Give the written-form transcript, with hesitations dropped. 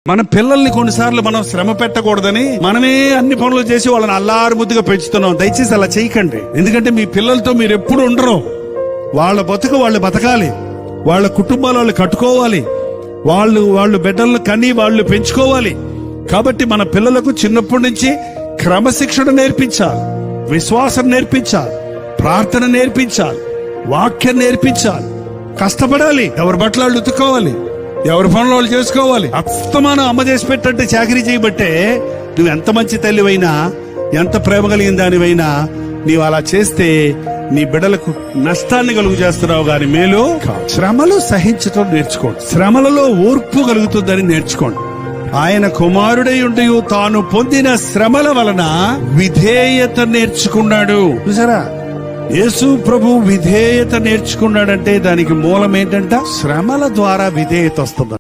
మన పిల్లల్ని కొన్నిసార్లు మనం శ్రమ పెట్టకూడదని మనమే అన్ని పనులు చేసి వాళ్ళని అల్లారు ముద్దుగా పెంచుతున్నాం. దయచేసి అలా చేయకండి. ఎందుకంటే మీ పిల్లలతో మీరు ఎప్పుడు ఉండరు. వాళ్ళ బతుకు వాళ్ళు బతకాలి, వాళ్ళ కుటుంబాలు వాళ్ళు కట్టుకోవాలి, వాళ్ళు బిడ్డలను కని వాళ్ళు పెంచుకోవాలి. కాబట్టి మన పిల్లలకు చిన్నప్పటి నుంచి క్రమశిక్షణ నేర్పించాలి, విశ్వాసం నేర్పించాలి, ప్రార్థన నేర్పించాలి, వాక్యం నేర్పించాలి. కష్టపడాలి, ఎవరి బట్టలు వాళ్ళు ఉతుక్కోవాలి, ఎవరి పనులు వాళ్ళు చేసుకోవాలి. అస్తమానం అమ్మ చేసి పెట్టంటే చాకరీ చేయబట్టే నువ్వు ఎంత మంచి తల్లివైనా, ఎంత ప్రేమ కలిగిన దానివైనా, నీవు అలా చేస్తే నీ బిడ్డలకు నష్టాన్ని కలుగు చేస్తున్నావు గాని మేలు కాదు. శ్రమలు సహించటం నేర్చుకోండి, శ్రమలలో ఓర్పు కలుగుతుందని నేర్చుకోండి. ఆయన కుమారుడై ఉండి తాను పొందిన శ్రమల వలన విధేయత నేర్చుకున్నాడు. చూసారా, యేసు ప్రభు విధేయత నేర్చుకున్నాడంటే దానికి మూలం ఏంటంట? శ్రమల ద్వారా విధేయత వస్తుంది.